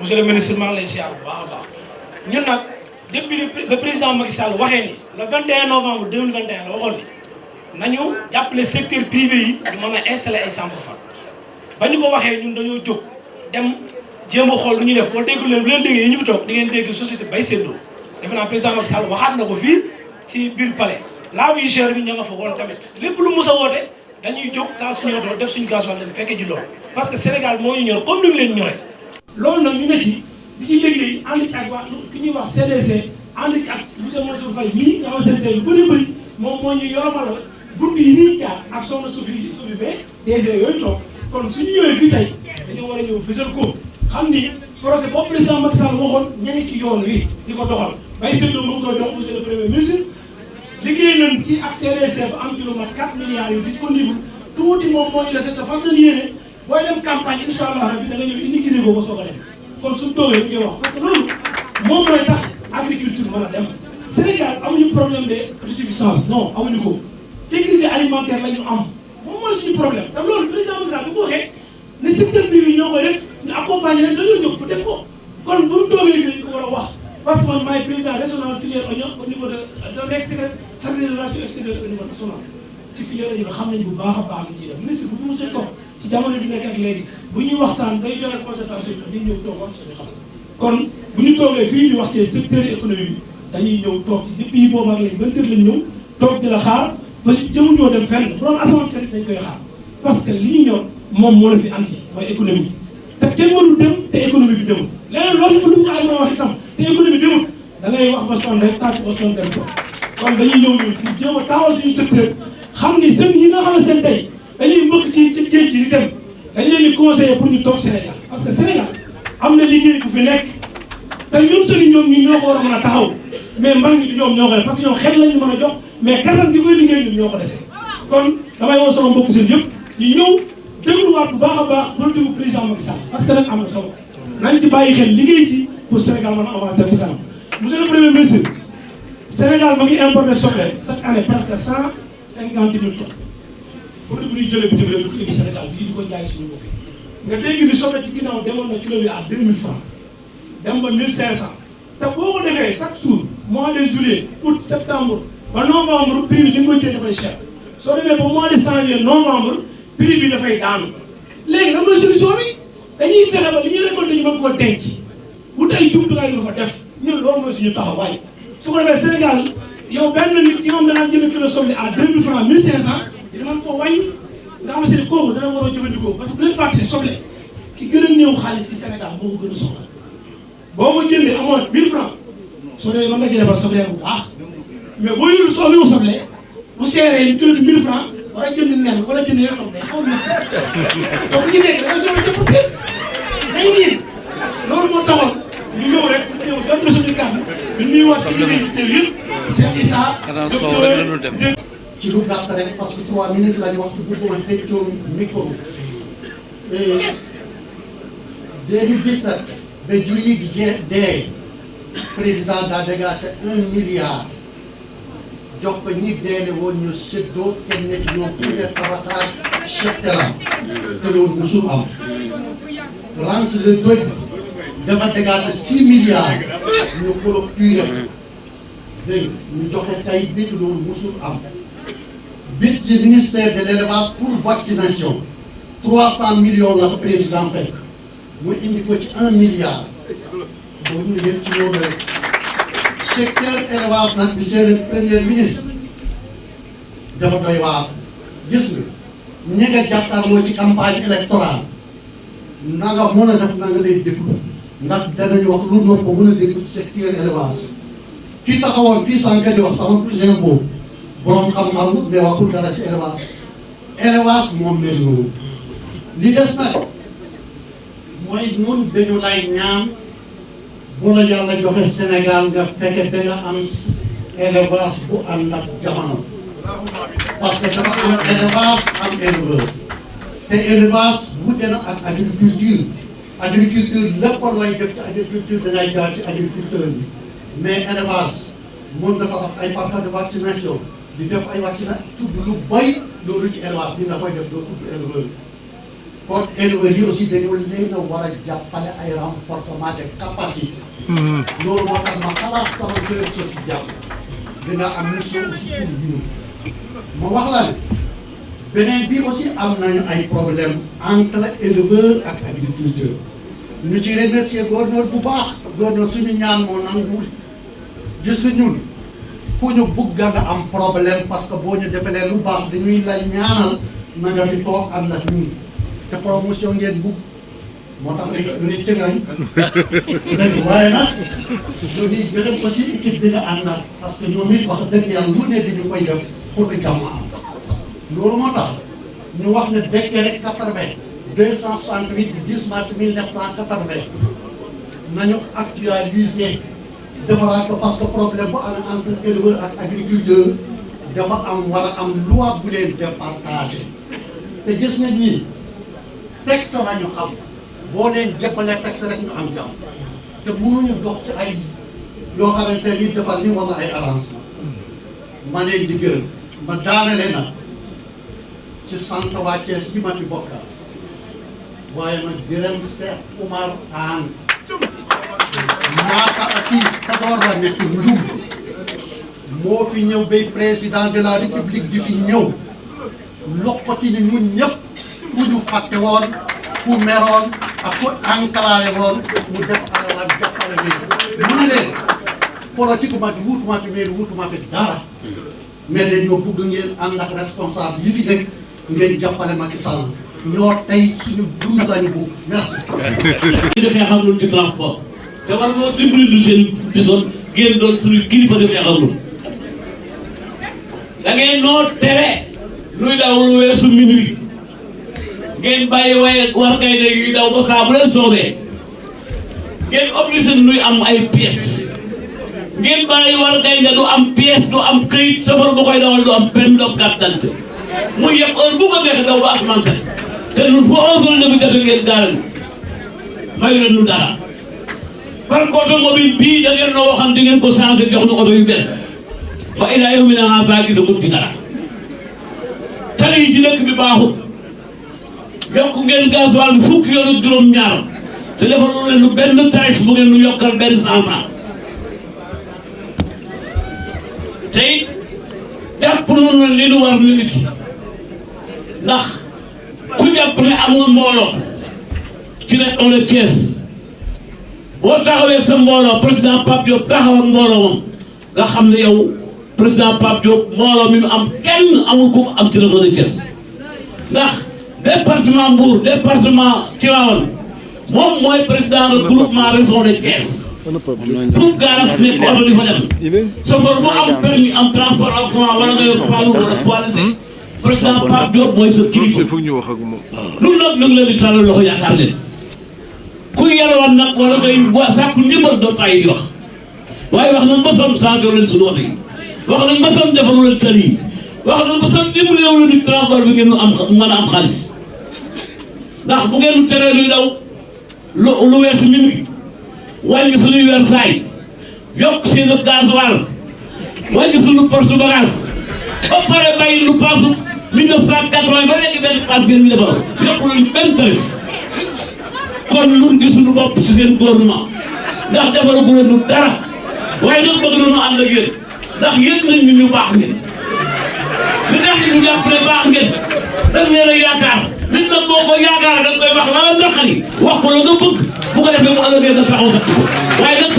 monsieur le ministre maa ngi lay siyaar bu baax a baax ñun nag depuis le président Macky Sall waxee ni le 21 novembre 2021 la waxoon ni nañu jàppale secteur privé yi ñu mën a installer ay centre Fat ba ñu ko waxee ñun dañoo jóg dem jéem a xool lu ñuy def boo déggu leen bu leen déggee ñu fi toog di ngeen dégg société bay seddoo defe naa président Macky Sall waxaat na ko fii ci biir palais la vie chère bi ña nga fa woon tamit lépp lu mus a woote dañuy jóg taal suñu oto def suñu gasoil dem fekke ji loolu parce que Sénégal moo ñu ñor comme ni mu leen ñoree loolu nag ñu ne ci di ci liggéey ànd ci ak waa ki ñuy wax CDC ànd ci ak monsieur Mansour Faye mii nga xamante ne yu bëri bëri moom moo ñu yoromalal bunt yi nii jaar ak soxna sufi bee DG yooyu toog kon suñu ñëwee fii tey dañoo war a ñëw fësal ko xam ni projet boobu président Macky Sall waxoon ña ngi ci yoon wi di ko doxal bay seetlu mu ngi koy jox monsieur le premier ministre liggéey nañ ci ak CDC ba am ci lu mat 4 milliards yu disponible tuuti moom moo ñu dese te fas nañ yéene booy dem campagne incha allah rabi da nga ñëw indi gine ko ba soog a dem kon suñu toogee ñu koy wax parce que loolu moom mooy tax agriculture mën a dem Sénégal amuñu problème de suffisance non amuñu ko sécurité alimentaire la ñu am moom mooy suñu problème te loolu président Macky Sall bu ko waxee ne secteur privé ñoo koy def ñu accompagner leen dañoo jóg pour def ko kon bu ñu toogee fii ñu ko war a wax parce que man maay président régional filière oignon au niveau de nekk secrétaire de relations extérieures au niveau national ci filière oignon xam nañu bu baax a baax li ñuy def ministre bu mu mos a toog ci jamono bi nekk ak léegi bu ñuy waxtaan day joxe concertation bi dañuy ñëw toog wax suñu xam kon bu ñu toogee fii di wax ci secteur économique bi dañuy ñëw toog ci depuis boobu ak léegi 20 heures lañ ñëw toog di la xaar parce que jëmuñoo dem fenn bu doon asamaan seet dañ koy xaar parce que li ñu ñor moom moo la fi andi mooy économie te kenn mënul dem te économie bi demul leneen loolu ko lu ay mën a wax itam te économie demul da ngay wax ba sonn rek tàcc ba sonn dem ko kon dañuy ñëw ñun pour jéem a taawal suñu secteur xam ni seen yi nga xam ne seen tey dañuy mbëkk ci géej gi di dem dañ leen di conseiller pour ñu toog Sénégal parce que Sénégal am na liggéey bu fi nekk te ñun suñu ñoom ñu ñoo ko war a mën a taxaw mais mbag mi di ñoom ñoo ko def parce que ñoom xel lañu mën a jox mais kattan gi koy liggéey ñun ñoo ko dese kon damay woo sama mbokk seen yëpp ñu ñëw dégluwaat bu baax a baax politique bu président Macky Sall parce que nag am na solo nañ ci bàyyi xel liggéey ci pour Sénégal mën a avancer dem ci kanam monsieur le premier ministre Sénégal ma ngi importé soble chaque année presque 150 000 tonnes produit bu ñuy jëlee bitim réew di ko indi Sénégal fii di ko jaay suñu bopp nga dégg ni soble ci ginnaaw demoon na kilo bi à 2000 francs dem ba 1500 te boo ko defee chaque jour mois de juillet août septembre ba novembre prix bi di nga koy jënd dafay cher soo demee ba mois de janvier novembre prix bi dafay daanu léegi nag mooy solution bi dañuy fexe ba li ñuy récolté ñu mën koo denc wut ay jumtukaay yu fa def ñun loolu mooy suñu taxawaay su ko defee Sénégal yow benn nit ci moom danaa jënd kilo soble à 2000 francs 1500 dina mën koo wàññi nga xamante ni kooku dana war a jëfandikoo parce que bu leen fàtte soble ki gën a néew xaalis ci Sénégal moo ko gën a soxla boo ko jëndee amoon 1000 francs soo demee mën nga ci defar soble bu baax mais boo yëngu soble bu seeree ni kilo bi 1000 francs war a jënd nen wala jënd yoo xam ne xaw na donc ñu nekk da nga soxla jëfandikoo day niin loolu moo taxoon ñu ñëw rek ñëw jot na suñu kàddu ñu nuyuwaat ci biir yëpp Cheikh Issa docteur ci lu gàtt rek parce que 3 minutes la ñu wax ci bëggoon xëccoo micro bi 2017 ba julli gi dee président daa dégagé 1 milliard jox ko ñi deele woon ñu séddoo kenn ne ci ñoom peut-être tabaxaat chef terrain te loolu musul am Rance le doy dafa dégagé 6 milliards ñu clôturé dégg ñu joxe tey bi loolu musul am budget ministère de l'élevage pour vaccination 300 millions la ko président fekk mu indi ko ci 1 milliard boobu ñu yem ci loolu rek secteur élevage nag monsieur le premier ministre dafa doy waar gis nga ñi nga jàkkaarloo ci campagne électorale na nga mën a def na nga lay déglu ndax danañu wax lu noonu ko mën a déglu ci secteur élevage ki taxawoon fii sànq di wax sama cousin boobu borom xam-xam mais waxul dara ci élevage moom mel noonu li des nag mooy ñun dañu lay ñaan bu la yàlla joxe Sénégal nga fekke ba nga am élevage bu ànd ak jamono parce que dafa am élevage am éleveur te élevage wute na ak agriculture lépp looy def ci agriculture dangay jaar ci agriculteur bi mais élevage mën dafa am ay partenaires de vaccination di def ay vaccination tudd lu bari loolu ci élevage bi nga koy def doo tudd éleveur kon éleveurs yi aussi dañoo leen a war a jàppale ay renforcement de capacité. loolu moo tax ma xalaat sama sœur Sophie Diallo dina am mission aussi pour ñun. ma wax la ne beneen bi aussi am nañu ay problème entre éleveur ak agriculteur ñu ci remercier gouverneur bu baax gouverneur suñu ñaan moo nanguwul gis nga ñun fu ñu bugg nga am problème parce que boo ñu defalee lu baax dañuy lay ñaanal na nga fi toog ànd ak ñun te promotion ngeen bugg moo tax léegi cëngañ dëgg waaye nag ñu ngi gërëm aussi équipe bi nga àndal parce que ñoom it wax dëgg yàlla lu ne dañu koy def pour que jàmm am loolu moo tax ñu wax ne décret 268 du 10 mars 1980 nañu actualiser defaraat ko parce que problème bu am entre éleveur ak agriculteur dafa am war a am loi bu leen départagé te gis nga ñii texte la ñu xam boo leen jëppalee texte rek ñu am jàmm te mënuñu dox ci ay yoo xamante ni defal ni wala ay arrangement ma leen di gërëm ma daanale na ci sant waa Thiès yi ma fi bokkal waaye ma gërëm Cheikh Oumar Anne ñaata kii Kajoor la nekk Ndioum moo fi ñëw bay président de la république di fi ñëw lokkati ni ñun ñëpp ku ñu fàtte woon ku meroon ak ku enclavé woon mu def alalam jàppale léegi mu ne leen politique ma fi wutuma fi mairie wutuma fi dara mais dañoo bëgg ngeen ànd ak responsable yi fi nekk ngeen jàppale Macky Sall ñoo tey suñu dund lañu bu merci. ñu defee xam lu ci transport te war nga dimbali lu seen gisoon ngeen doon suñu kilifa defee xam lu da ngeen noo tere luy daw lu weesu minuit ngeen bàyyi waaye war kay ne yuy daw ba saa bu leen soobee ngeen obligé nuy am ay pièces ngeen bàyyi war kay ne du am pièce du am këyit safar ba koy dawal du am permis du am carte d'identité muy yëpp heure bu ko nekk daw ba asamaan set te ñun fu 11h demi jotee ngeen gaare mayu leen nu dara par automobile bii da ngeen noo waxoon di ngeen ko changé jox nu oto yu bees fa ilaa yawminaa haazaa gisagul ci dara tali yi ci dëkk bi baaxul yokk ngeen gasoil bi fukki yoon ak juróom-ñaar te defalu leen lu benn tarif bu ngeen nu yokkal benn 100 francs te it jàpp nañu ne li nu war ni nit ndax ku jàpp ne amul mbooloo ci région de Thiès boo taxawee sa mbooloo président Pape Diop taxaw ak mbooloo moom nga xam ne yow président Pape Diop mbooloo mi mu am kenn amul ku am ci région de Thiès ndax département Mbour département Tivaouane moom mooy président de groupement région de Thiès pour garas nekk oto di fa dem chauffeur bu am permis am transport en commun wala nga yor poids lourd wala poids léger président Pape Diop mooy sa kilifa loolu nag ñu ngi leen di tàllal loxo yaakaar leen ku yalwaan nag wala ngay sàkku ndimbal doo tay di wax waaye wax nañ ba sonn changé leen suñu oto yi wax nañ ba sonn defaru leen tali yi wax nañ ba sonn dimbali yow la di transport bi ngeen nu am mën a am xaalis ndax bu ngeen teree luy daw lu weesu minuit wàññi suñuy weer saay yokk seen gasoil wàññi suñu porte bagage ba pare bàyyi lu paasu 1980 ba léegi benn paas ngeen ñu defal yokku luñ benn tarif kon ñun gisuñu bopp ci seen gouvernement ndax defaru bu leen dara waaye nag bëgg nañu ànd ak yéen ndax yéen nañ ñu baax ngeen li tax ñu jàpp ne baax ngeen dañ leen a yaakaar nit nag boo ko yaakaar dañ koy wax la la naqari wax ko la nga bëgg bu ko defee mu ëllëgee nga taxaw sant ko waaye nag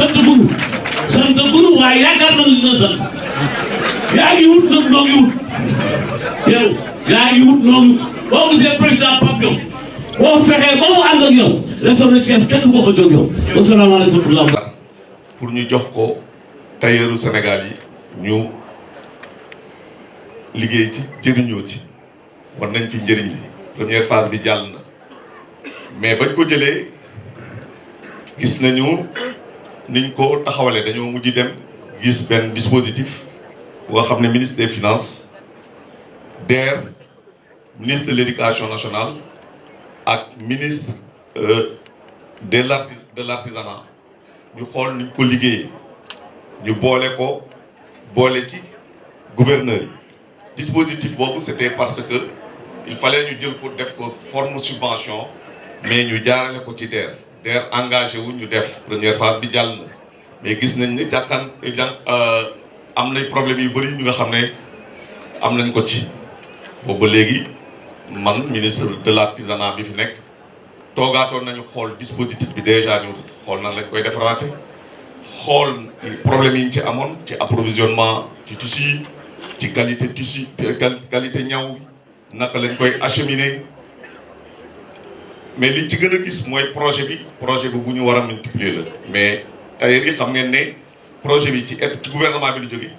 sant gunu waaye yaakaar nañ dina sant yaa ngi wut nag noo ngi wut yow yaa ngi wut noonu boo gisee président Pape Diop boo fexee ba mu ànd ak yow région de Thiès kenn du ko fa jóg yow wasalaamaaleykum pour ñu jox ko tailleuru Sénégal yi ñu liggéey ci jëriñoo ci war nañ fi njëriñ li première phase bi jàll na mais bañ ko jëlee gis nañu niñ ko taxawalee dañoo mujj dem gis benn dispositif boo xam ne ministre des finances DER ministre de l'éducation nationale ak ministre de l'artisanat ñu xool niñ ko liggéeyee ñu boole ci gouverneur yi dispositif boobu c'était parce que il fallait ñu jël ko def ko forme subvention mais ñu jaarale ko ci DER engagé wu ñu def première phase bi jàll na mais gis nañ ne am nañ problème yu bëri ñu nga xam ne am nañ ko ci boobu léegi man ministre de l'artisanat bi fi nekk toogaatoon nañu xool dispositif bi déjà ñu xool nan lañ koy defaraate xool problème yi ñu ci amoon ci approvisionnement ci tissu yi ci qualité tissu qualité ñaw naka lañ koy acheminer mais liñ ci gën a gis mooy projet bi bu ñu war a multiplier la mais tailleur yi xam ngeen ne projet bi ci gouvernement bi lu jógee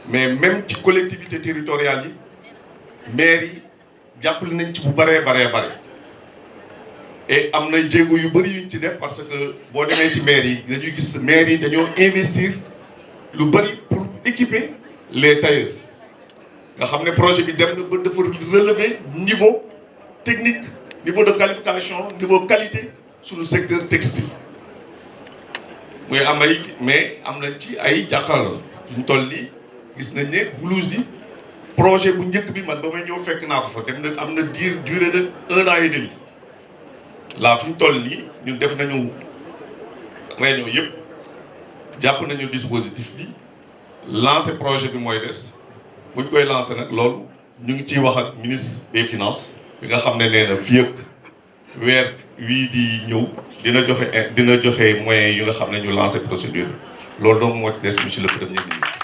mais même ci collectivité territoriale yi maire yi jàppale nañ ci bu bare et am na jéego yu bëri yuñ ci def parce que boo demee ci maire yi dañuy gis maire yi dañoo investir lu bëri pour équiper les tailleurs nga xam ne projet bi dem na ba dafa relever niveau technique niveau de qualification niveau qualité sur le secteur textile muy am ay mais am nañ ci ay jàkkaarloo fi ñu toll nii gis nañ ne blouse yi projet bu njëkk bi man ba may ñëw fekk naa ko fa dem na am na durée de 1 an et demi laa fi ñu toll nii ñun def nañu réunion yëpp jàpp nañu dispositif bi lancer projet bi mooy des bu ñu koy lancer nag loolu ñu ngi ciy wax ak ministre des finances bi nga xam ne nee na fii ak weer wii di ñëw dina joxe moyens yu nga xam ne ñu lancer procédure loolu donc moo des monsieur le premier ministre.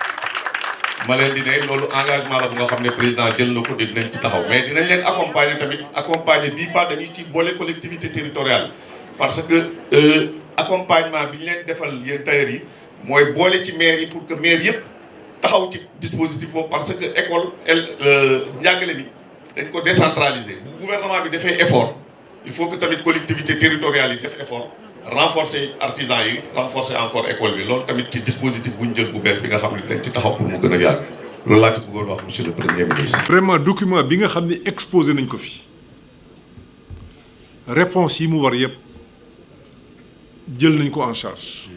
ma leen di ne loolu engagement la bu nga xam ne président jël na ko dinañ ci taxaw mais dinañ leen accompagner tamit accompagner bii pas dañuy ci boole collectivité territoriale parce que accompagnement bi ñu leen defal yéen tailleurs yi mooy boole ci maire yi pour que maire yëpp taxaw ci dispositif boobu parce que école njàngale bi dañ ko décentraliser bu gouvernement bi defee effort il faut que tamit collectivité territoriale yi def effort renforcer artisans yi renforcer encore école bi loolu tamit ci dispositif bu ñu jël bu bees bi nga xam ne dañ ci taxaw pour mu gën a yàgg loolu laa ci bëggoon wax monsieur le premier ministre. vraiment document bi nga xam ne exposé nañ ko fi réponse yi mu war yëpp jël nañ ko en charge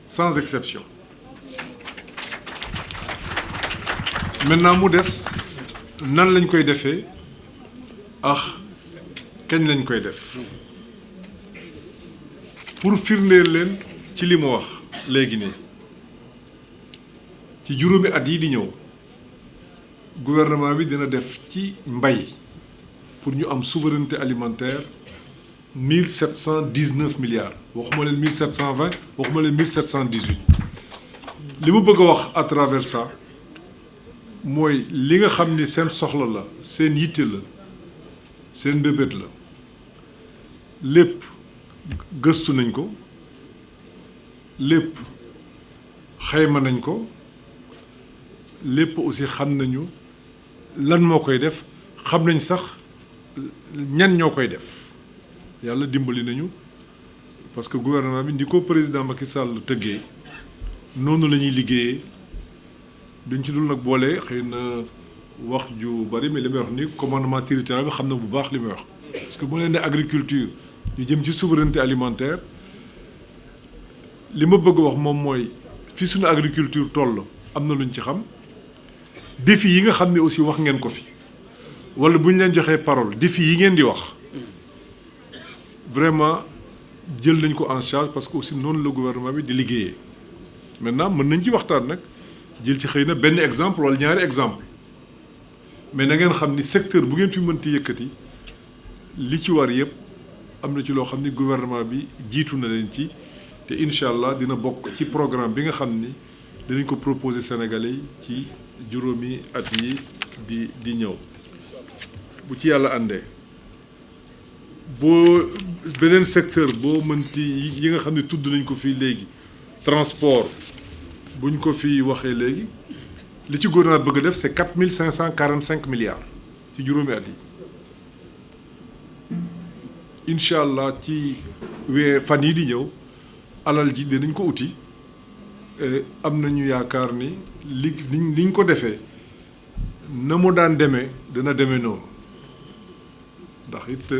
sans exception maintenant mu des nan lañ koy defee kañ lañ koy def. pour firndeel leen ci li mu wax léegi nii ci juróomi at yi di ñëw gouvernement bi dina def ci mbay pour ñu am souveraineté alimentaire 1719 milliards waxuma leen 1720 waxuma leen 1718 li ma bëgg a wax à travers ça mooy li nga xam ni seen soxla la seen yitte la seen mbébét la lépp gëstu nañ ko lépp xayma nañ ko lépp aussi xam nañu lan moo koy def xam nañ sax ñan ñoo koy def yàlla dimbali nañu parce que gouvernement bi ni ko président Macky Sall tëggee noonu la ñuy liggéeyee duñ ci dul nag boole xëy na wax ju bari mais li may wax ni commandement territorial bi xam na bu baax li may wax parce que bu leen ne agriculture ñu jëm ci souveraineté alimentaire li ma bëgg wax moom mooy fi suñu agriculture toll am na luñ ci xam défi yi nga xam ne aussi wax ngeen ko fi wala bu ñu leen joxee parole défi yi ngeen di wax vraiment jël nañ ko en charge parce que aussi noonu la gouvernement bi di liggéeyee maintenant mën nañ ci waxtaan nag jël ci xëy na benn exemple wala ñaari exemple mais na ngeen xam ni secteur bu ngeen fi mënti yëkkati li ci war yëpp am na ci loo xam ni gouvernement bi jiitu na leen ci te incha allah dina bokk ci programme bi nga xam ni dinañ ko proposer Sénégalais yi ci juróomi at yi di ñëw bu ci yàlla àndee boo beneen secteur boo mënti yi nga xam ne tudd nañ ko fii léegi transport buñ ko fi waxee léegi li ci gouvernement bëgg a def c'est 4545 milliards ci juróomi at yi incha allah ci fan yi di ñëw alal ji dinañ ko uti am nañu yaakaar ni liñ ko defee na mu daan demee dana demee noonu ndax it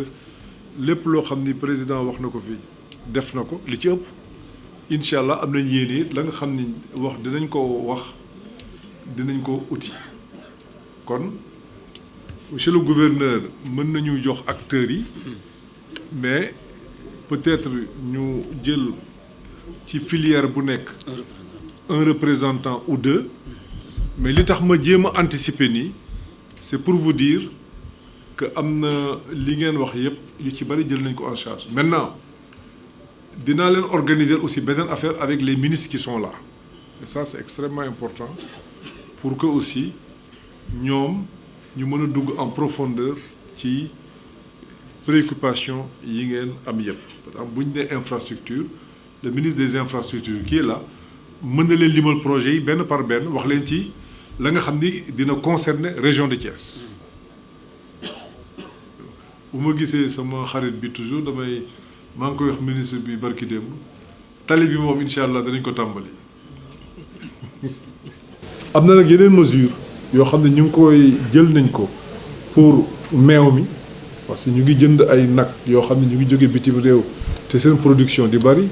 lépp loo xam ni président wax na ko fi def na ko li ci ëpp incha allah am nañ yéene it la nga xam ni dinañ ko uti kon monsieur le gouverneur mën nañu jox acteurs yi mais peut-être ñu jël ci filière bu nekk un représentant ou deux mais li tax ma jéem a anticiper nii c'est pour vous dire que am na li ngeen wax yépp yu ci bari jël nañ ko en charge maintenant dinaa leen organiser aussi beneen affaire avec les ministres qui sont là et ça c'est extrêmement important pour que aussi ñoom ñu mën a dugg en profondeur ci préoccupation yi ngeen am yépp par exemple bu ñu nee infrastructure le ministre des infrastructures qui est là mën na leen limal projet yi benn par benn wax leen ci la nga xam ni dina concerner région de Thiès bu ma gisee sama xarit bi toujours damay maa ngi koy wax ministre bi barki démb tali bi moom incha allah danañ ko tàmbali. am na nag yeneen mesure yoo xam ne ñu ngi koy jël nañ ko pour meew mi parce que ñu ngi jënd ay nag yoo xam ne ñu ngi jóge bitim réew te seen production di bari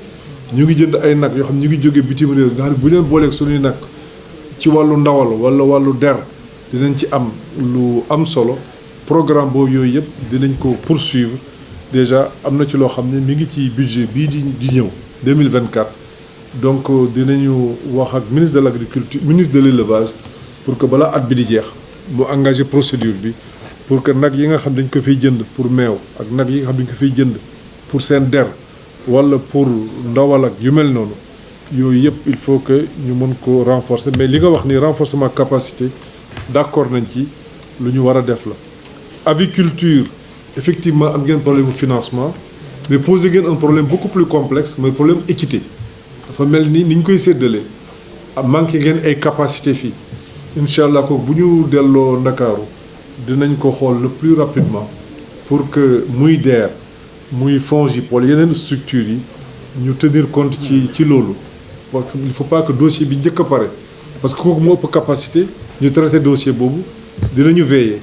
ñu ngi jënd ay nag yoo xam ne ñu ngi jóge bitim réew nga xam ne bu leen booleeg suñuy nag ci wàllu ndawal wala wàllu der dinañ ci am lu am solo programme boobu yooyu yëpp dinañ ko poursuivre déjà am na ci loo xam ne mi ngi ci budget bii di ñëw 2024 donc dinañu wax ak ministre de l'agriculture ministre de l'élevage pour que balaa at bi di jeex mu engagé procédure bi pour que nag yi nga xam dañ ko fiy jënd pour meew ak nag yi nga xam dañ ko fiy jënd pour seen der wala pour ndawal ak yu mel noonu yooyu yëpp il faut que ñu mën ko renforcer mais li nga wax ni renforcement capacité d'accord nañ ci lu ñu war a def la. aviculture effectivement am ngeen problème de financement mais posé ngeen un problème beaucoup plus complexe mooy problème équité dafa mel ni ñu koy séddalee manqué ngeen ay capacité fii incha allah ko bu ñu delloo Ndakaaru dinañ ko xool le plus rapidement pour que muy DER muy FONGIP wala yeneen structures yi ñu tenir compte ci loolu parce que il faut pas que dossier bi njëkk a pare parce que kooku moo ëpp capacité ñu traité dossier boobu dinañu veiller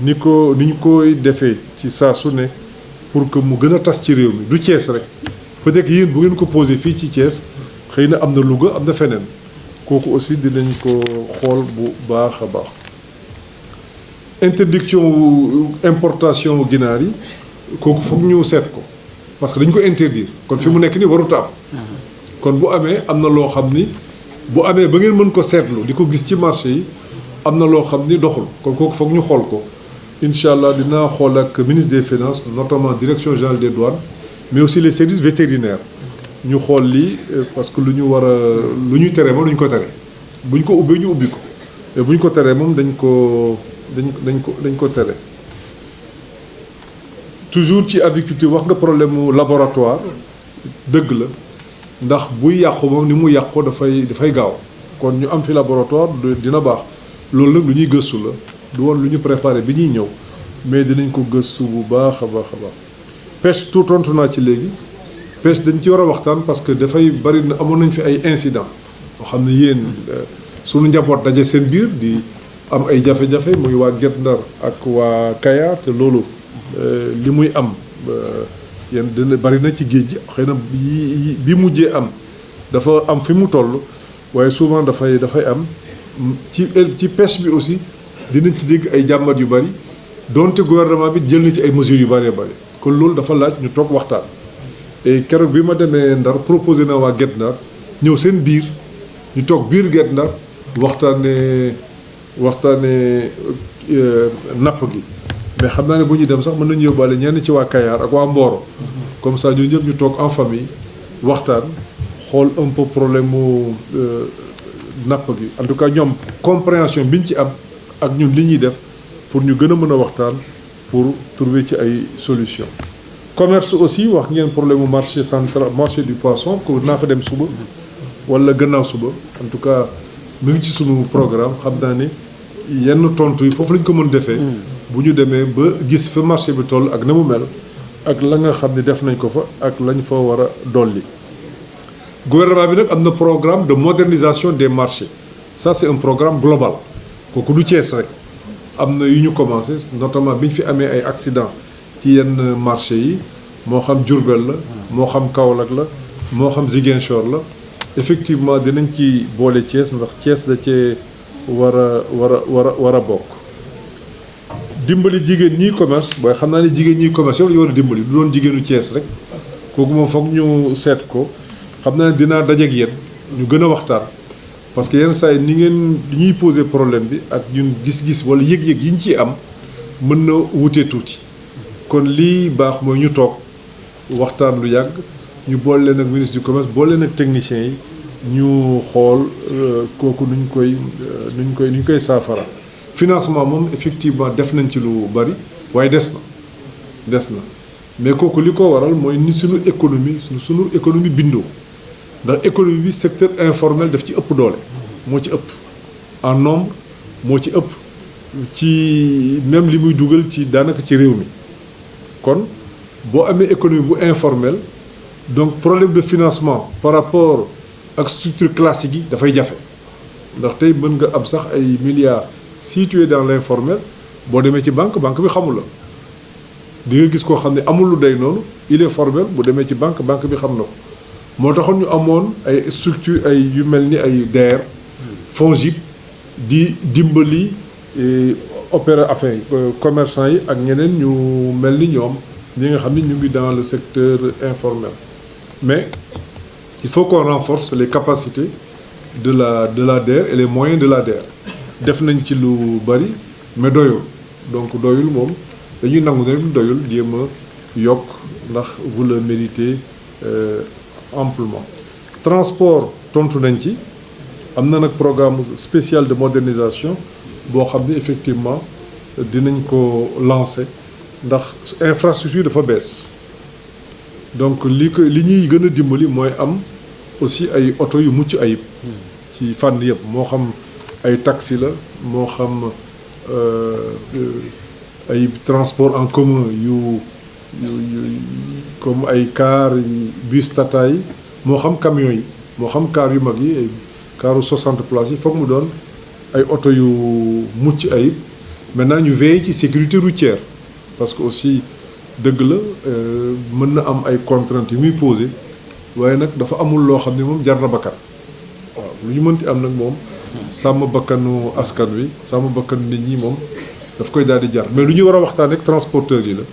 ni ñu koy defee ci saa su ne pour que mu gën a tas ci réew mi du Thiès rek peut-être yéen bu ngeen ko posé fii ci Thiès xëy na am na Louga am na feneen kooku aussi dinañ ko xool bu baax a baax. interdiction importation ginaar yi kooku foog ñu seet ko parce que dañ ko interdire kon fi mu nekk nii warut a am kon bu amee am na loo xam ni bu amee ba ngeen mën ko seetlu di ko gis ci marché yi am na loo xam ni doxul kon kooku foog ñu xool ko incha allah dinaa xool ak ministre des finances notamment direction générale des douanes mais aussi les services vétérinaires ñu xool lii parce que lu ñu war a lu ñuy tere moom dañ ko tere bu ñu ko ubbee ñu ubbi ko mais bu ñu ko teree moom dañ ko tere. toujours ci aviculture wax nga problème mu laboratoire dëgg la ndax buy yàqu moom ni mu yàqu dafay gaaw kon ñu am fi laboratoire dina baax loolu nag lu ñuy gëstu la du woon lu ñu préparé bi ñuy ñëw mais dinañ ko gëstu bu baax a baax a baax. pêche tout tontu naa ci léegi pêche dañ ci war a waxtaan parce que dafay bari na amoon nañ fi ay incidents yoo xam ne yéen suñu njaboot daje seen biir di am ay jafe-jafe muy waa Guet Ndar ak waa Kayar te loolu li muy am yéen dina bari na ci géej gi xëy na bi mujjee am dafa am fi mu toll waaye souvent dafay am ci pêche bi aussi dinañ ci dégg ay jàmbat yu bari donte gouvernement bi jël na ci ay mesures yu bari bari kon loolu dafa laaj ñu toog waxtaan. et keroog bi ma demee Ndar proposé na waa Guet Ndar ñëw seen biir ñu toog biir Guet Ndar waxtaanee napp gi mais xam naa ne bu ñuy dem sax mën nañu yóbbaale ñenn ci waa Kayar ak waa Mboro comme ça ñun ñëpp ñu toog en famille waxtaan xool un peu problème mu napp gi en tout cas ñoom compréhension bi ñu ci am ak ñun li ñuy def pour ñu gën a mën a waxtaan pour trouver ci ay solution commerce aussi wax ngeen problème mu marché central marché du poisson ko naa fa dem suba wala gannaaw suba en tout cas mu ngi ci sunu programme xam naa ne yenn tontu yi foofu lañ ko mën defee bu ñu demee ba gis fa marché bi toll ak na mu mel ak la nga xam ne def nañ ko fa ak lañ fa war a dolli. gouvernement bi nag am na programme de modernisation des marchés ça c'est un programme global kooku du Thiès rek am na yu ñu commencé notamment bi ñu fi amee ay accident ci yenn marché yi moo xam Diourbel la moo xam Kaolack la moo xam Ziguinchor la effectivement dinañ ci boole Thiès ndax Thiès da cee war a bokk. dimbali jigéen ñiy commerce booy xam naa ne jigéen ñiy commerce yow la ñu war a dimbali du doon jigéenu Thiès rek kooku moom foog ñu seet ko xam naa ne dinaa dajeeg yéen ñu gën a waxtaan parce que yenn saa yi ni ngeen ñuy poser problème bi ak ñun gis-gis wala yëg-yëg yi ñu ciy am mën na wute tuuti kon lii baax mooy ñu toog waxtaan lu yàgg ñu boole leen ak ministre du commerce boole leen ak techniciens yi ñu xool kooku nuñ koy saafara financement moom effectivement def nañ ci lu bari waaye des na mais kooku li ko waral mooy ni suñu économie bindoo ndax économie bi secteur informel daf ci ëpp doole moo ci ëpp en nombre moo ci ëpp ci même li muy dugal ci daanaka ci réew mi kon boo amee économie bu informel donc problème de financement par rapport ak structure classique yi dafay jafe ndax tey mën nga am sax ay milliards situés dans l'informel boo demee ci banque bi xamul la di nga gis koo xam ne amul lu day noonu il est formel bu demee ci banque bi xam na ko moo taxoon ñu amoon ay structure ay yu mel ni ay DER FONGIP di dimbali commerçant yi ak ñeneen ñu mel ni ñoom ñi nga xam ne ñu ngi dans le secteur informel mais il faut qu'on renforce les capacités de la DER et les moyens de la DER def nañ ci lu bari mais doyul donc doyul moom dañuy nangu ne lu doyul jéem a yokk ndax vous le méritez amplement transport tontu nañ ci am na nag programme spécial de modernisation boo xam ne effectivement dinañ ko lancer ndax infrastructure dafa bees donc li ñuy gën a dimbali mooy am aussi ay oto yu mucc ayib ci fànn yëpp moo xam ay taxi la moo xam ay transport en commun yu comme ay car bus Tata yi moo xam camion yi moo xam car yu mag yi ay caru 60 places yi foog mu doon ay oto yu mucc ayib maintenant ñu veiller ci sécurité routière parce que aussi dëgg la mën na am ay contraintes yu muy posé waaye nag dafa amul loo xam ne moom jar na bakkan waaw lu ñu mënti am nag moom sàmm bakkanu askan wi sàmm bakkanu nit ñi moom daf koy daal di jar mais lu ñu war a waxtaan ak transporteurs yi la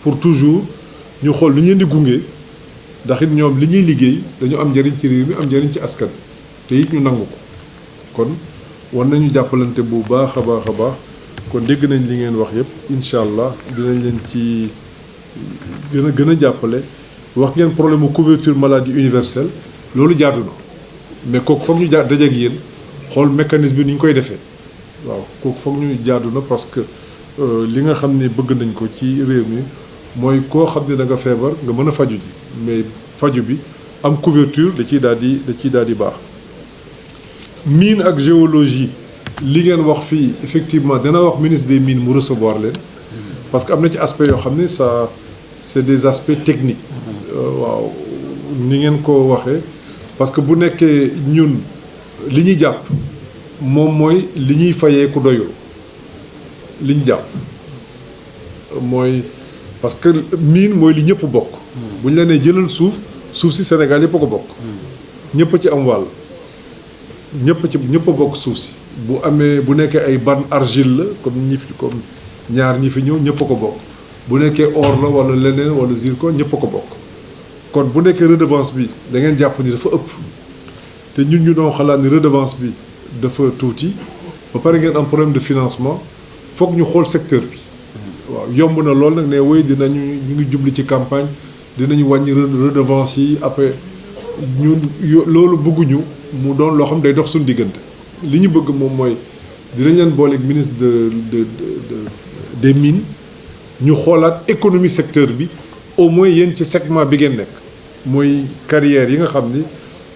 pour toujours ñu xool lu ñu leen di gunge ndax it ñoom li ñuy liggéey dañu am njëriñ ci réew mi am njëriñ ci askan te it ñu nangu ko kon war nañu jàppalante bu baax a baax a baax kon dégg nañ li ngeen wax yépp incha allah dinañ leen ci gën a jàppale wax ngeen problème mu couverture maladie universelle loolu jaadu na mais kooku foog ñu dajeek yéen xool mécanisme bi ni ñu koy defee waaw kooku foog ñu jaadu na parce que li nga xam ne bëgg nañ ko ci réew mi mooy koo xam ne da nga feebar nga mën a faju ji mais faju bi am couverture da ciy daal di baax. mine ak géologie li ngeen wax fii effectivement dana wax ministre des mines mu recevoir leen parce que am na ci aspect yoo xam ne ça c'est des aspects techniques waaw ni ngeen ko waxee parce que bu nekkee ñun li ñuy jàpp moom mooy li ñuy fayee ku doyul li ñu jàpp mooy parce que mine mooy li ñëpp bokk bu ñu la nee jëlal suuf si Sénégal yëpp a ko bokk ñëpp ci am wàll ñëpp a bokk suuf si bu nekkee ay ban argile la comme ñaar ñi fi ñëw ñëpp a ko bokk bu nekkee or la wala leneen wala zircon ñëpp a ko bokk kon bu nekkee redevance bi da ngeen jàpp ni dafa ëpp te ñun ñu doon xalaat ni redevance bi dafa tuuti ba pare ngeen am problème de financement foog ñu xool secteur bi waaw yomb na lool nag ne woy ñu ngi jubli ci campagne dinañu wàññi redevance yi après ñun loolu bëgguñu mu doon loo xam day dox suñu diggante li ñu bëgg moom mooy dinañ leen booleeg ministre des mines ñu xoolaat économie secteur bi au moins yéen ci segment bi ngeen nekk mooy carrière yi nga xam ni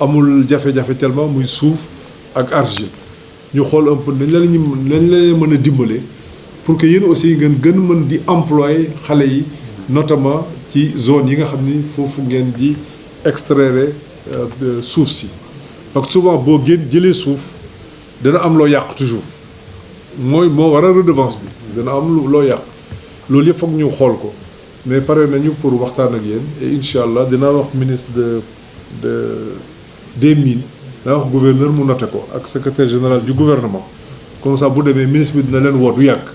amul jafe-jafe tellement muy suuf ak argile ñu xool un peu nañ la mën a dimbale pour que yéen aussi ngeen gën mën di employer xale yi notamment ci zone yi nga xam ni foofu ngeen di extraire suuf si parce que souvent boo jëlee suuf dana am loo yàq toujours moo waral redevance bi dana am loo yàq loolu yëpp foog ñu xool ko mais pare nañu pour waxtaan ak yéen et incha allah dinaa wax ministre des mines dinaa wax gouverneur mu noté ko ak secrétaire général du gouvernement comme ça bu demee ministre bi dina leen woo du yàgg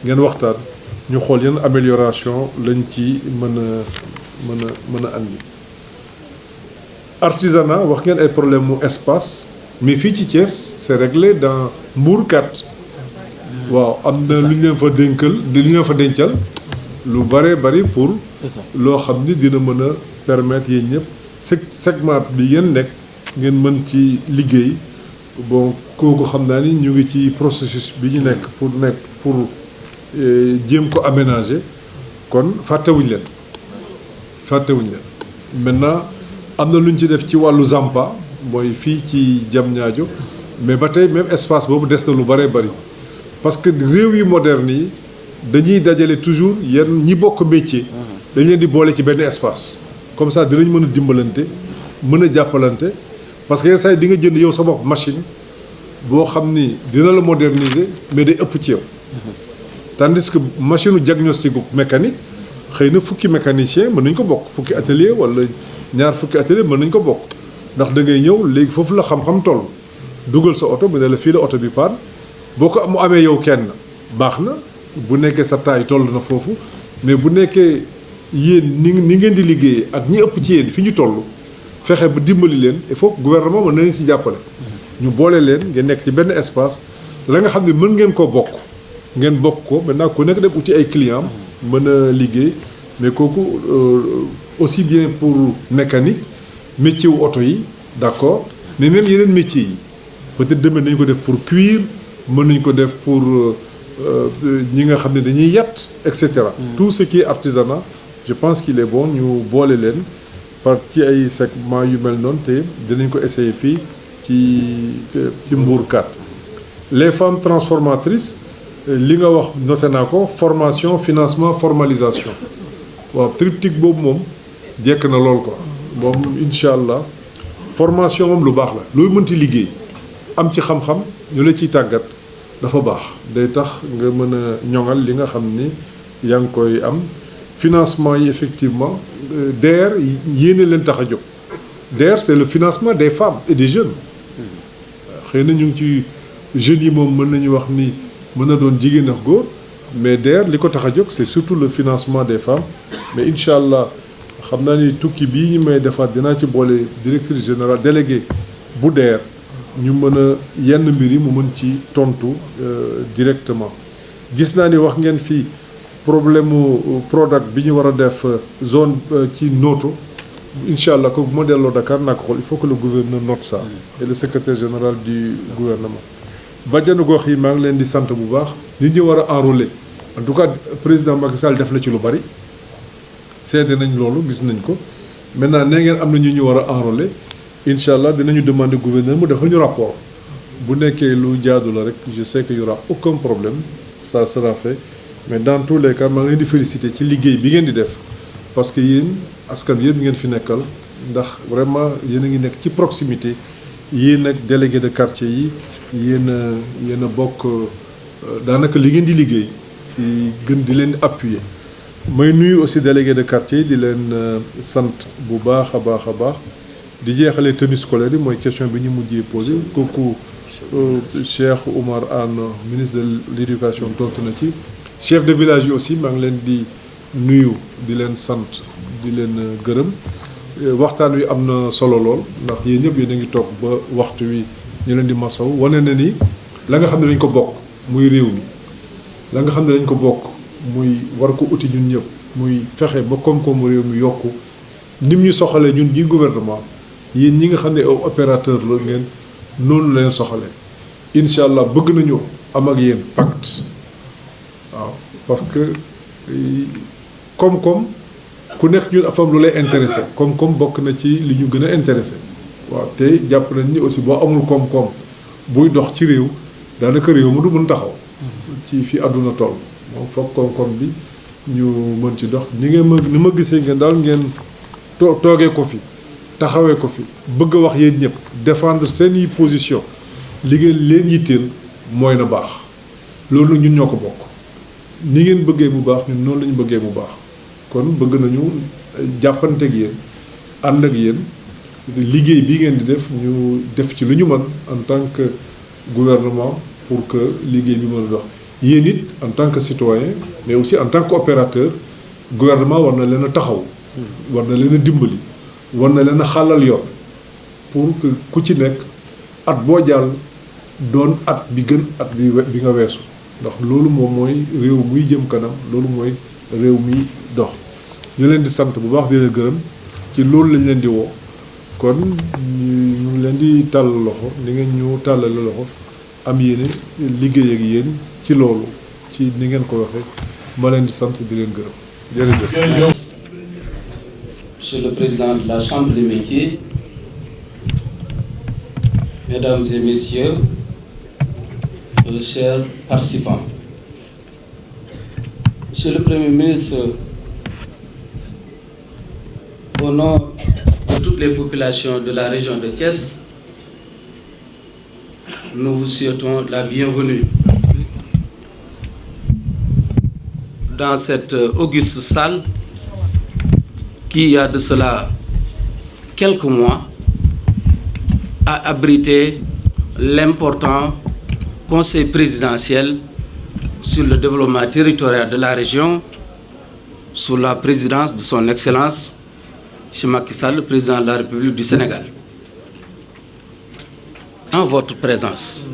ngeen waxtaan ñu xool yan amélioration lañ ci mën a andi. Artisanat wax ngeen ay problème mu espace mais fii ci Thiès c'est réglé dans Mbour 4 waaw am na lu ñu leen fa dénkal lu ñu leen fa dencal lu bari pour loo xam ni dina mën a permettre yéen ñëpp segment bi ngeen nekk ngeen mën ci liggéey. Bon kooku xam naa ni ñu ngi ci processus bi ñu nekk pour jéem ko aménager kon fàttewuñ leen maintenant am na lu ñu ci def ci wàllu Zampa mooy fii ci Diamniadio mais ba tey même espace boobu des na lu bëree bëri parce que réew yu moderne yi dañuy dajale toujours yenn ñi bokk métier dañ leen di boole ci benn espace comme ça dinañ mën a dimbalante mën a jàppalante parce que yenn saa yi di nga jënd yow sa bopp machine boo xam ni dina la moderniser mais day ëpp ci yow tandis que machine u diagnostic mécanique xëy na fukki mécanicien mën nañ ko bokk fukki atelier wala ñaar fukki atelier mën nañ ko bokk ndax da ngay ñëw léegi foofu la xam-xam toll dugal sa oto bu ne la fii la oto bi paan boo ko mu amee yow kenn baax na bu nekkee sa taay toll na foofu mais bu nekkee yéen ni ngeen di liggéeyee ak ñi ëpp ci yéen fi ñu toll fexe ba dimbali leen il faut que gouvernement mën na leen ci jàppale ñu boole leen ngeen nekk ci benn espace la nga xam ne mën ngeen ko bokk ngeen bokk ko maintenant ku nekk dem uti ay clients mën a liggéey mais kooku aussi bien pour mécanique métier wu oto yi d'accord mais même yeneen métiers yi peut-être demain nañu ko def pour cuir mën nañu ko def pour ñi nga xam ne dañuy yatt et cetera. Tout ce qui est artisanat je pense qu'il est bon ñu boole leen par ci ay segment yu mel noonu te dinañ ko essayer fii ci Mbour 4. Les femmes transformatrices li nga wax noté naa ko formation financement formalisation waaw triptyque boobu moom jekk na lool ko moom incha allah formation moom lu baax la looy mënti liggéey am ci xam-xam ñu la ciy tàggat dafa baax day tax nga mën a ñoŋal li nga xam ni yaa ngi koy am financement yi effectivement DER yéene leen tax a jóg DER c'est le financement des femmes et des jeunes xëy na ñu ngi ci jeunes yi moom mën nañu wax ni mën na doon jigéen ak góor mais DER li ko tax a jóg c'est surtout le financement des femmes mais incha allah xam naa ni tukki bii ñu may defaat dinaa ci boole directrice générale délégué bu DER ñu mën a yenn mbir yi mu mën ci tontu directement. gis naa ni wax ngeen fii problème mu Prodac bi ñu war a def zone ci Noto incha allah ko bu ma delloo Dakar naa ko xool il faut que le gouverneur note ça et le secrétaire général du gouvernement. bajjanu gox yi maa ngi leen di sant bu baax nit ñi war a enrôler en tout cas président Macky Sall def na ci lu bari seede nañ loolu gis nañ ko maintenant nee ngeen am na ñu war a enrôler incha allah dinañu demander gouverneur mu defal ñu rapport bu nekkee lu jaadu la rek je sais que y aura aucun problème ça sera fait mais dans tous les cas maa ngi leen di féliciter ci liggéey bi ngeen di def parce que yéen askan yéen ngeen fi nekkal ndax vraiment yéen a ngi nekk ci proximité yéen ak délégué de quartier yi yéen a bokk daanaka li ngeen di liggéey ci gën di leen appuyer may nuyu aussi délégué de quartier di leen sant bu baax a baax a baax di jeexalee tenue scolaire yi mooy question bi ñu mujjee posé kooku Cheikh Oumar Anne ministre de l'éducation tontu na ci chef de village yi aussi maa ngi leen di nuyu di leen sant di leen gërëm waxtaan wi am na solo lool ndax yéen ñëpp yéen a ngi toog ba waxtu wi ñu leen di masaw wane na ni la nga xam ne dañ ko bokk muy réew mi la nga xam ne dañ ko bokk muy war ko uti ñun ñëpp muy fexe ba koom-koomu réew mi yokku nim ñu soxalee ñun ñi gouvernement yéen ñi nga xam ne opérateur la ngeen noonu leen soxalee incha allah bëgg nañu am ak yéen pacte waaw parce que koom-koom ku nekk ñun afam lu lay intéressé koom-koom bokk na ci li ñu gën a intéressé waaw te jàpp nañ ni aussi boo amul koom-koom buy dox ci réew daanaka réew mu du mën taxaw ci fi àdduna toll moom foog koom-koom bi ñu mën ci dox ni ma gisee ngeen daal ngeen toogee ko fi taxawee ko fi bëgg a wax yéen ñëpp défendre seeni position li ngeen leen yitteel mooy na baax loolu ñun ñoo ko bokk ni ngeen bëggee mu baax ñun noonu lañu bëggee mu baax kon bëgg nañu jàppante ak yéen ànd ak yéen liggéey bi ngeen di def ñu def ci lu ñu mën en tant que gouvernement pour que liggéey bi mën a dox yéen it en tant que citoyen mais aussi en tant qu'opérateur gouvernement war na leen a taxaw war na leen a dimbali war na leen a xàllal yoon pour que ku ci nekk at boo jàll doon at bi gën at bi nga weesu ndax loolu moom mooy réew muy jëm kanam loolu mooy réew mi dox ñu leen di sant bu baax di leen gërëm ci loolu lañ leen di woo kon ñu leen di tàllal loxo ni ngeen ñu tàllal loxo am yéene liggéey ak yéen ci loolu ci ni ngeen ko waxee ma leen di sant di leen gërëm jërëjëf. Monsieur le Président de la Chambre des métiers, Mesdames et Messieurs, chers participants, Monsieur le Premier ministre, au nom de toutes les populations de la région de Thiès, nous vous souhaitons la bienvenue dans cette auguste salle qui, il y a de cela quelques mois, a abrité l'important conseil présidentiel sur le développement territorial de la région sous la présidence de son Excellence M. Macky Sall, le président de la République du Sénégal. En votre présence,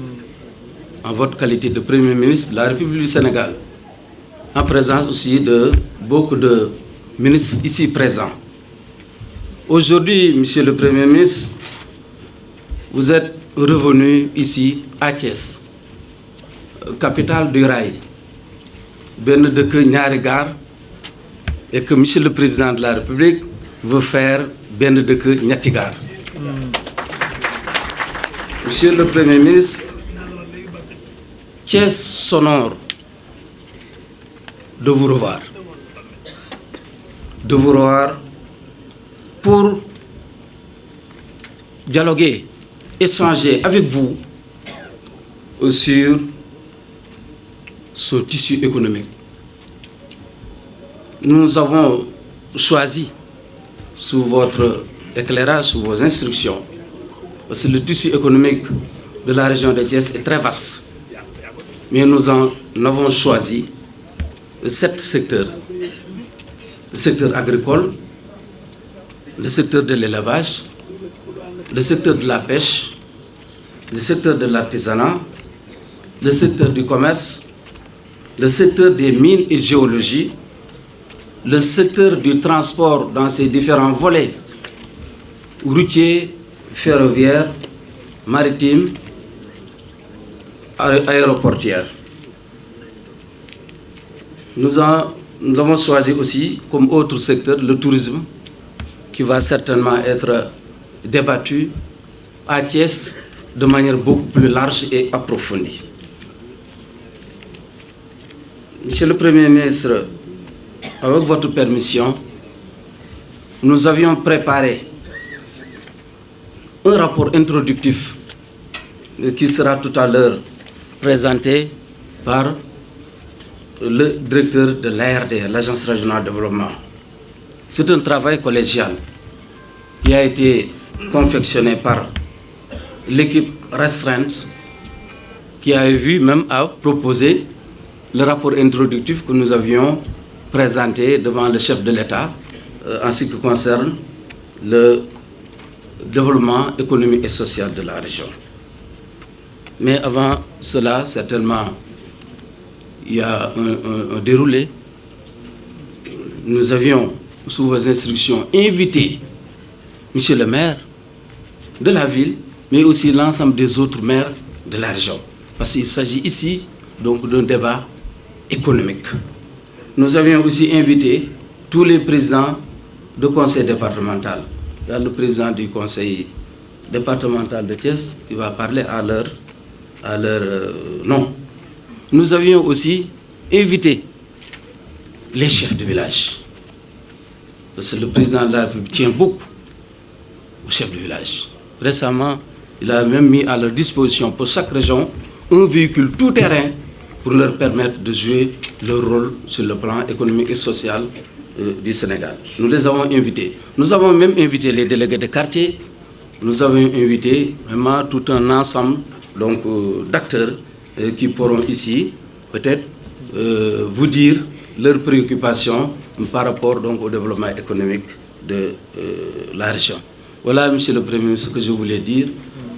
en votre qualité de Premier ministre de la République du Sénégal, en présence aussi de beaucoup de ministres ici présents. Aujourd'hui, Monsieur le Premier ministre, vous êtes revenu ici à Thiès, capitale du rail, benn dëkk ñaari gaar, et que Monsieur le Président de la République veut faire benn dëkk ñetti gaar. Monsieur le Premier ministre, Thiès s'honore de vous revoir pour dialoguer, échanger avec vous sur son tissu économique. Nous avons choisi, sous votre éclairage, sous vos instructions, parce que le tissu économique de la région de Thiès est très vaste, mais nous en avons choisi 7 secteurs. Le secteur agricole, le secteur de l'élevage, le secteur de la pêche, le secteur de l'artisanat, le secteur du commerce, le secteur des mines et géologie, le secteur du transport dans ses différents volets, routier, ferroviaire, maritime, aéroportuaire. Nous avons choisi aussi comme autre secteur le tourisme, qui va certainement être débattu à Thiès de manière beaucoup plus large et approfondie. Monsieur le Premier ministre, avec votre permission, nous avions préparé un rapport introductif qui sera tout à l'heure présenté par le directeur de l'ARD, l'Agence régionale de développement. C'est un travail collégial qui a été confectionné par l'équipe restreinte qui a vu même à proposer le rapport introductif que nous avions présenté devant le chef de l'État en ce qui concerne le développement économique et social de la région. Mais avant cela, certainement, il y a un déroulé. Nous avions, sous vos instructions, invité Monsieur le maire de la ville, mais aussi l'ensemble des autres maires de la région. Parce qu'il s'agit ici donc d'un débat économique. Nous avions aussi invité tous les présidents de conseil départemental. Il y a le président du conseil départemental de Thiès qui va parler à leur nom. Nous avions aussi invité les chefs de village. Parce que le président de la République tient beaucoup aux chefs de village. Récemment, il a même mis à leur disposition pour chaque région un véhicule tout-terrain pour leur permettre de jouer leur rôle sur le plan économique et social du Sénégal. Nous les avons invités. Nous avons même invité les délégués de quartier. Nous avons invité vraiment tout un ensemble d'acteurs qui pourront ici peut-être vous dire leurs préoccupations par rapport donc au développement économique de la région. Voilà, Monsieur le Premier ministre, ce que je voulais dire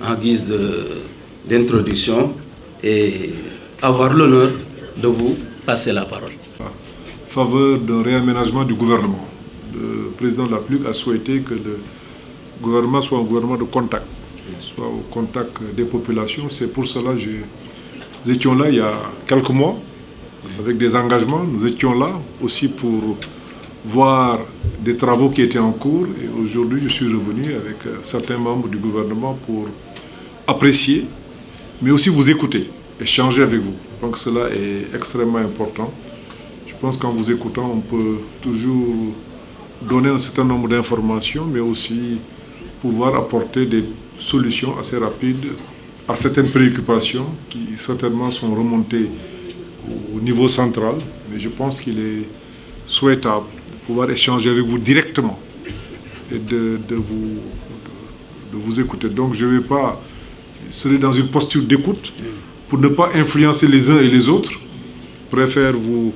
en guise d'introduction et avoir l'honneur de vous passer la parole. En faveur d'un réaménagement du gouvernement, le président de la République a souhaité que le gouvernement soit un gouvernement de contact, soit au contact des populations. C'est pour cela que nous étions là il y a quelques mois avec des engagements. Nous étions là aussi pour voir des travaux qui étaient en cours. Et aujourd'hui, je suis revenu avec certains membres du gouvernement pour apprécier, mais aussi vous écouter, échanger avec vous. Donc cela est extrêmement important. Je pense qu'en vous écoutant, on peut toujours donner un certain nombre d'informations, mais aussi pouvoir apporter des solutions assez rapides à certaines préoccupations qui certainement sont remontées au niveau central. Mais je pense qu'il est souhaitable de pouvoir échanger avec vous directement et de vous écouter. Donc je ne vais pas serai dans une posture d'écoute pour ne pas influencer les uns et les autres. Je préfère vous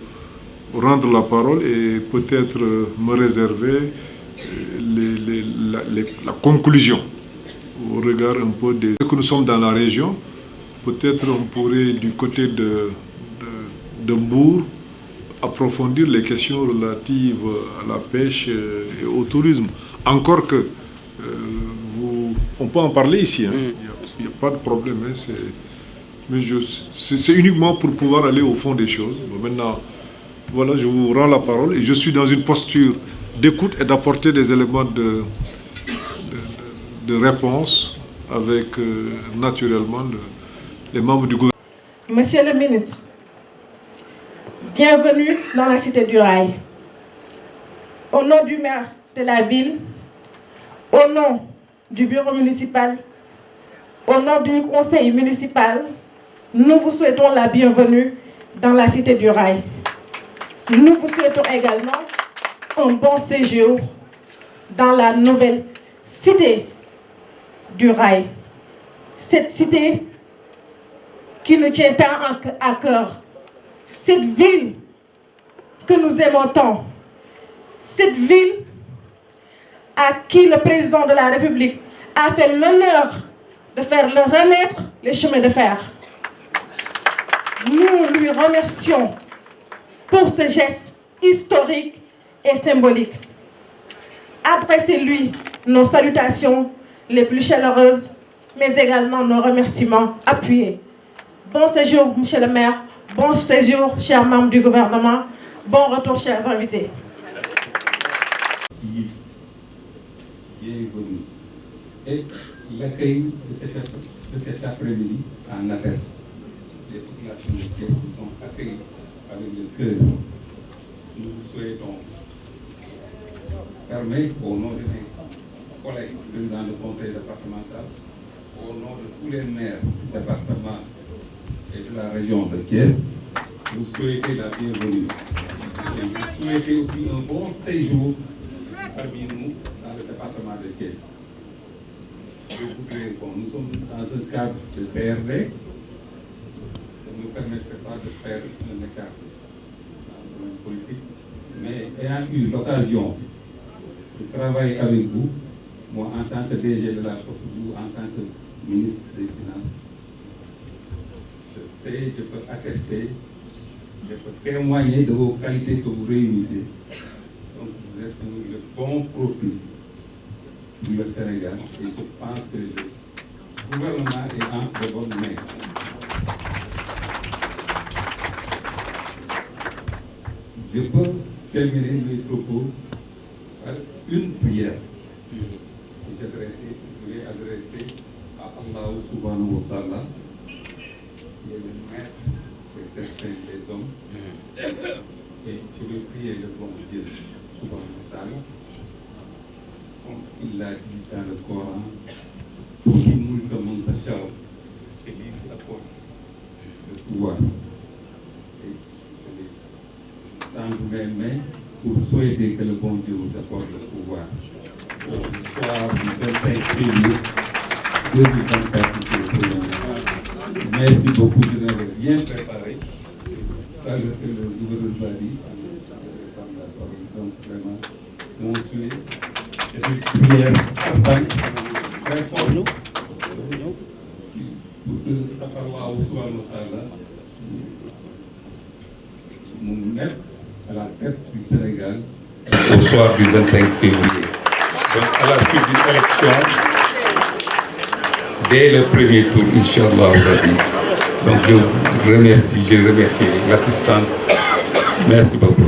rendre la parole et peut-être me réserver la conclusion au regard un peu des... que nous sommes dans la région. Peut-être on pourrait du côté de Mbour approfondir les questions relatives à la pêche et au tourisme. Encore que on peut en parler ici, hein. Il n'y a pas de problème. Hein. C'est uniquement pour pouvoir aller au fond des choses. Bon, maintenant, voilà, je vous rends la parole et je suis dans une posture d'écoute et d'apporter des éléments de réponse avec naturellement les membres du gouvernement. Monsieur le ministre, bienvenue dans la cité du Rail. Au nom du maire de la ville, au nom du bureau municipal, au nom du conseil municipal, nous vous souhaitons la bienvenue dans la cité du Rail. Nous vous souhaitons également un bon séjour dans la nouvelle cité du Rail. Cette cité qui nous tient tant à cœur. Cette ville que nous aimons tant. Cette ville à qui le président de la République a fait l'honneur de faire renaître les chemins de fer. Nous lui remercions pour ce geste historique et symbolique. Adressez-lui nos salutations les plus chaleureuses, mais également nos remerciements appuyés. Bon séjour, monsieur le maire. Bon séjour, chers membres du gouvernement. Bon retour, chers invités. Bienvenue. Et l'accueil de cet après-midi en atteste. Les populations de Thiès nous ont accueillis avec le cœur. Nous vous souhaitons permettre, au nom de mes collègues présidents du conseil départemental, au nom de tous les maires du département et de la région de Thiès, vous souhaitez la bienvenue. Et vous souhaitez aussi un bon séjour parmi nous dans le département de Thiès. Nous sommes dans un cadre de CRD. Ça ne nous permettrait pas de faire un écart dans le domaine politique. Mais ayant eu l'occasion de travailler avec vous, moi en tant que DG de la Poste, vous en tant que ministre des Finances, je sais, je peux attester, je peux témoigner de vos qualités que vous réunissez. Donc vous êtes le bon profil pour le Sénégal et je pense que le gouvernement est en de bonnes mains. Je peux terminer mes propos par une prière que je vais adresser à Allah subhanahu wa ta'ala, qui est le maître des destins des hommes. Et je vais prier le bon Dieu subhanahu wa ta'ala, comme il l'a dit dans le Coran, pour qu'il moule comme un tachao, et lui apporte le pouvoir. Tendre mes mains pour souhaiter que le bon Dieu nous apporte le pouvoir. Au soir du 25 février 2024. Merci beaucoup, je n'avais rien préparé. le gouverneur va dire, donc vraiment, mon souhait, c'est une prière ardente, très forte, pour que Allah subhanahu wa ta'ala nous mette à la tête du Sénégal au soir du 25 février. Donc à la suite d'une élection, dès le premier tour, Inch'Allah. Donc je remercie l'assistante. Merci beaucoup.